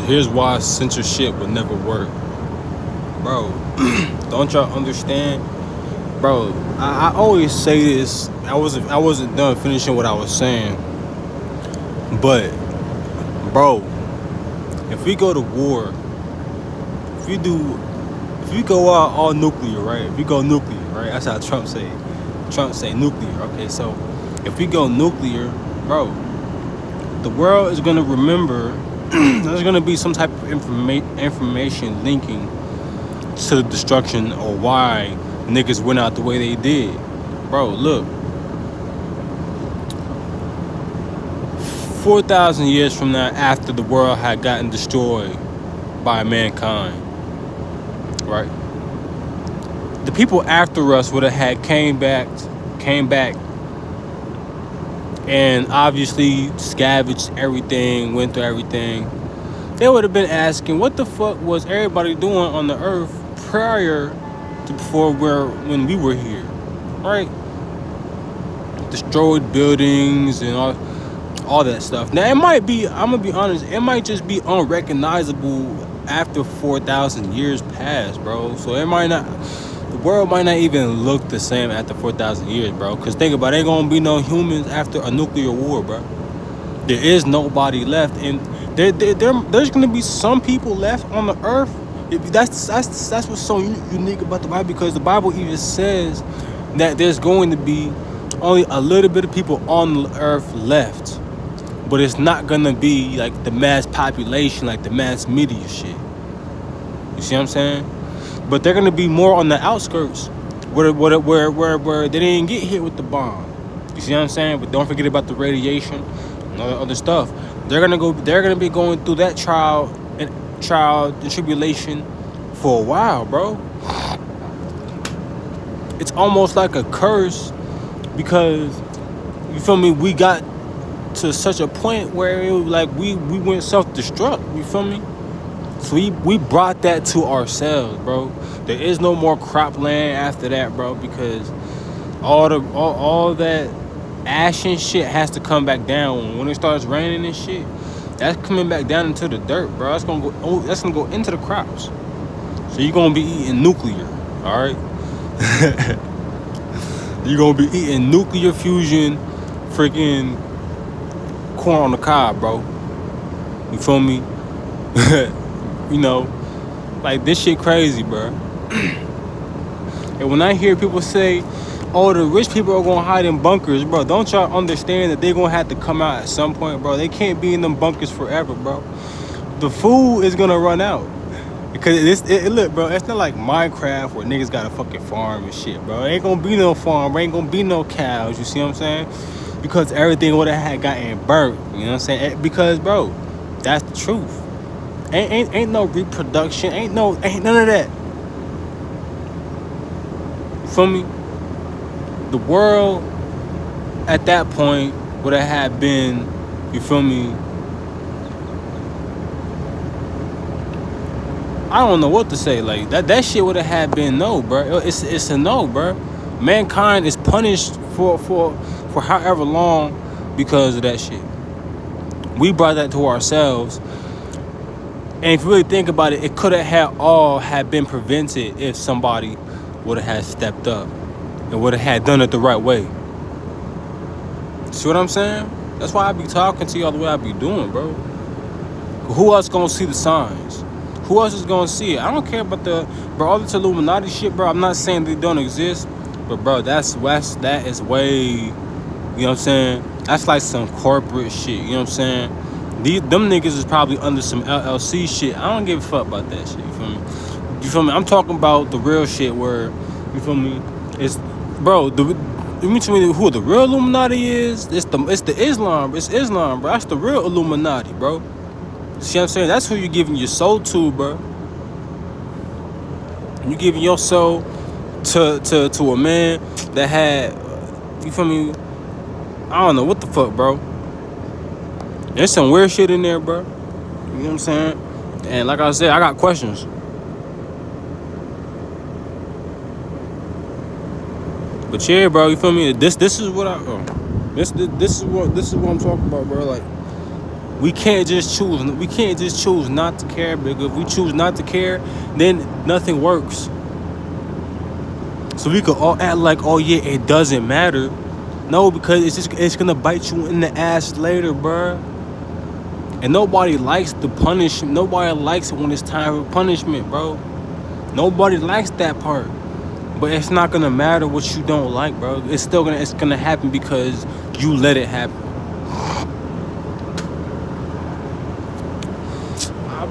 here's why censorship would never work, bro. Don't y'all understand, bro? I always say this. I wasn't done finishing what I was saying, but bro, if we go to war, if we go out all nuclear, right? If we go nuclear, right? That's how Trump say nuclear. Okay, so if we go nuclear, bro, the world is gonna remember. There's gonna be some type of information linking to the destruction or why niggas went out the way they did, bro. Look, 4,000 years from now, after the world had gotten destroyed by mankind, right? The people after us would have had came back, and obviously scavenged everything, went through everything. They would have been asking, what the fuck was everybody doing on the earth prior to when we were here, right? Destroyed buildings and all that stuff. Now it might be, I'm gonna be honest, it might just be unrecognizable after 4,000 years passed, bro. So the world might not even look the same after 4,000 years, bro. Cause think about it, ain't gonna be no humans after a nuclear war, bro. There is nobody left, and there's gonna be some people left on the earth. That's what's so unique about the Bible, because the Bible even says that there's going to be only a little bit of people on the earth left, but it's not gonna be like the mass population, like the mass media shit. You see what I'm saying? But they're gonna be more on the outskirts, where they didn't get hit with the bomb. You see what I'm saying? But don't forget about the radiation and all the other stuff. They're gonna be going through that trial and tribulation for a while, bro. It's almost like a curse, because you feel me, we got to such a point where it was like we went self-destruct, you feel me? So we brought that to ourselves, bro. There is no more cropland after that, bro, because all that ash and shit has to come back down. When it starts raining and shit, that's coming back down into the dirt, bro. That's gonna go into the crops. So you're gonna be eating nuclear, all right? You're gonna be eating nuclear fusion, freaking corn on the cob, bro. You feel me? You know, like, this shit crazy, bro. And when I hear people say, oh, the rich people are gonna hide in bunkers, bro, don't y'all understand that they're gonna have to come out at some point, bro? They can't be in them bunkers forever, bro. The food is gonna run out. Because look, bro, it's not like Minecraft where niggas got a fucking farm and shit, bro. Ain't gonna be no farm, ain't gonna be no cows, you see what I'm saying? Because everything would have had gotten burnt, you know what I'm saying? Because, bro, that's the truth. Ain't no reproduction, ain't none of that. You feel me? The world at that point would have had been, you feel me? I don't know what to say. Like, that shit would have had been no, bro. It's a no, bro. Mankind is punished for however long because of that shit. We brought that to ourselves. And if you really think about it, it could have been prevented if somebody would have stepped up and would have done it the right way. See what I'm saying? That's why I be talking to y'all the way I be doing, bro. Who else gonna see the signs? Who else is gonna see it? I don't care about all this Illuminati shit, bro. I'm not saying they don't exist, but bro, that is way, you know what I'm saying? That's like some corporate shit, you know what I'm saying? Them niggas is probably under some LLC shit. I don't give a fuck about that shit, you feel me? You feel me? I'm talking about the real shit where, you feel me? It's, bro, you mean to me who the real Illuminati is? It's Islam. It's Islam, bro. That's the real Illuminati, bro. See what I'm saying? That's who you're giving your soul to, bro. You giving your soul to a man that had, you feel me? I don't know what the fuck, bro. There's some weird shit in there, bro. You know what I'm saying? And like I said, I got questions. But yeah, bro, you feel me? This is what I'm talking about, bro. Like, We can't just choose. We can't just choose not to care. Because if we choose not to care, then nothing works. So we could all act like, oh yeah, it doesn't matter. No, because it's gonna bite you in the ass later, bruh. And nobody likes the punishment. Nobody likes it when it's time for punishment, bro. Nobody likes that part. But it's not gonna matter what you don't like, bro. It's gonna happen because you let it happen.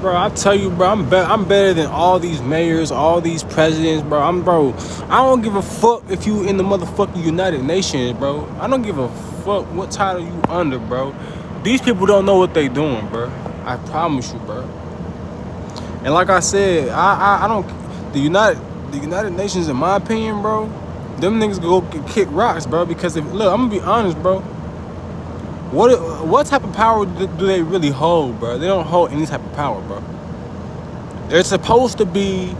Bro, I tell you, bro, I'm better than all these mayors, all these presidents, bro. I don't give a fuck if you in the motherfucking United Nations, bro. I don't give a fuck what title you under, bro. These people don't know what they doing, bro. I promise you, bro. And like I said, I don't. The United Nations, in my opinion, bro, them niggas go kick rocks, bro. Because look, I'm gonna be honest, bro. What type of power do they really hold, bro? They don't hold any type of power, bro. They're supposed to be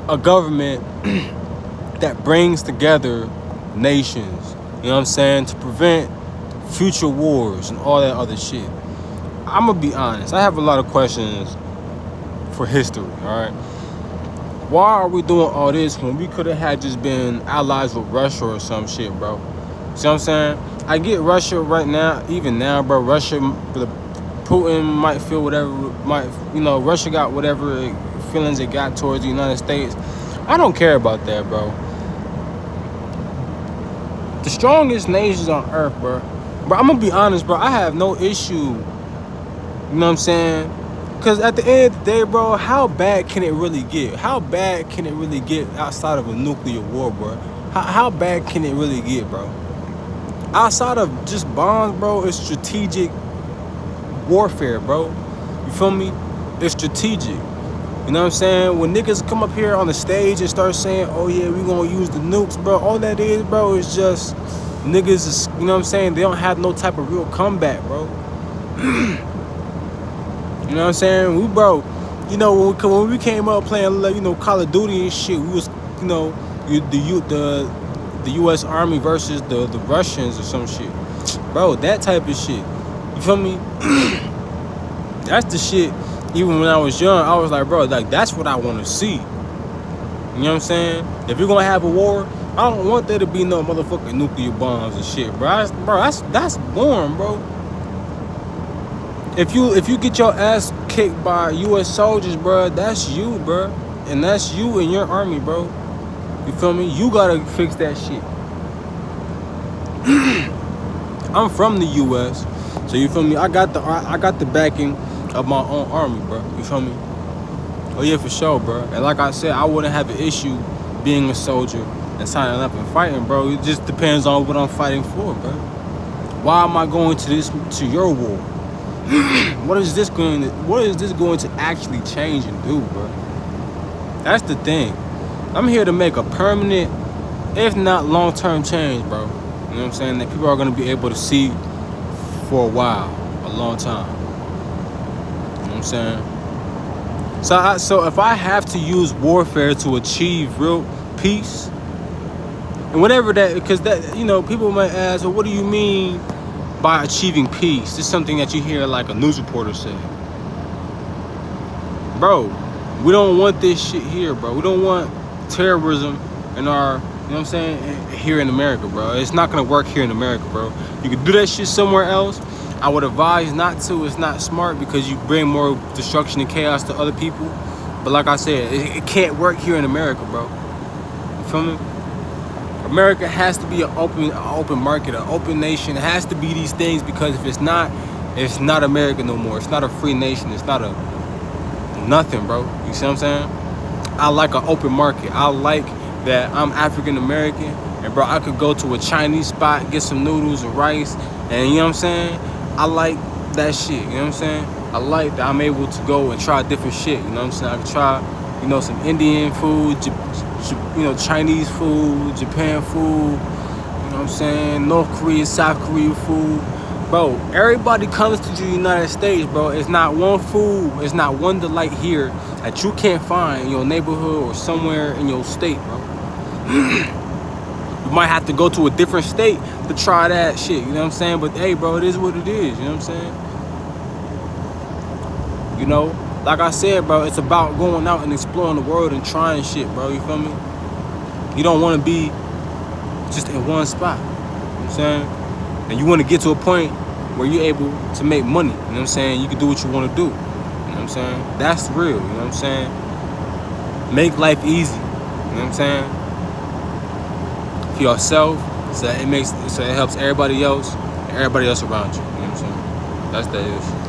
a government that brings together nations, you know what I'm saying, to prevent future wars and all that other shit. I'm gonna be honest, I have a lot of questions for history, all right? Why are we doing all this when we could have had just been allies with Russia or some shit, bro? See what I'm saying? I get Russia right now, even now, bro. Putin might feel whatever, Russia got whatever feelings it got towards the United States. I don't care about that, bro. The strongest nations on earth, bro. But I'm gonna be honest, bro. I have no issue. You know what I'm saying? Because at the end of the day, bro, how bad can it really get? How bad can it really get outside of a nuclear war, bro? How bad can it really get, bro? Outside of just bombs, bro, it's strategic warfare, bro. You feel me? It's strategic. You know what I'm saying? When niggas come up here on the stage and start saying, oh yeah, we gonna use the nukes, bro, all that is, bro, is just niggas, you know what I'm saying? They don't have no type of real comeback, bro. You know what I'm saying? When we came up playing, Call of Duty and shit, we was, the U.S. Army versus the Russians or some shit. Bro, that type of shit. You feel me? That's the shit. Even when I was young, I was like, bro, like, that's what I want to see. You know what I'm saying? If you're going to have a war, I don't want there to be no motherfucking nuclear bombs and shit, bro. That's boring, bro. If you get your ass kicked by U.S. soldiers, bro, that's you, bro. And that's you and your army, bro. You feel me? You gotta fix that shit. I'm from the U.S., so you feel me? I got the backing of my own army, bro. You feel me? Oh yeah, for sure, bro. And like I said, I wouldn't have an issue being a soldier and signing up and fighting, bro. It just depends on what I'm fighting for, bro. Why am I going to your war? What is this going to actually change and do, bro? That's the thing. I'm here to make a permanent, if not long-term change, bro. You know what I'm saying? That people are going to be able to see for a while, a long time. You know what I'm saying? So if I have to use warfare to achieve real peace, and whatever that, because that, people might ask, well, what do you mean by achieving peace? This is something that you hear like a news reporter say. Bro, we don't want this shit here, bro. We don't want terrorism in our, you know what I'm saying, here in America, bro. It's not gonna work here in America, bro. You can do that shit somewhere else. I would advise not to. It's not smart because you bring more destruction and chaos to other people. But like I said, it can't work here in America, bro. You feel me? America has to be an open market, an open nation. It has to be these things, because if it's not America no more. It's not a free nation. It's not a nothing, bro. You see what I'm saying? I like an open market. I like that I'm African American, and bro, I could go to a Chinese spot, get some noodles and rice, and you know what I'm saying? I like that shit, you know what I'm saying? I like that I'm able to go and try different shit, you know what I'm saying? I can try, some Indian food, Chinese food, Japan food, you know what I'm saying? North Korea, South Korea food. Bro, everybody comes to the United States, bro. It's not one food, it's not one delight here that you can't find in your neighborhood or somewhere in your state, bro. You might have to go to a different state to try that shit, you know what I'm saying? But hey, bro, it is what it is, you know what I'm saying? You know, like I said, bro, it's about going out and exploring the world and trying shit, bro. You feel me? You don't want to be just in one spot. You know what I'm saying? And you want to get to a point where you're able to make money. You know what I'm saying? You can do what you want to do. You know what I'm saying? That's real. You know what I'm saying? Make life easy. You know what I'm saying? For yourself, so it helps everybody else and everybody else around you. You know what I'm saying? That's the issue.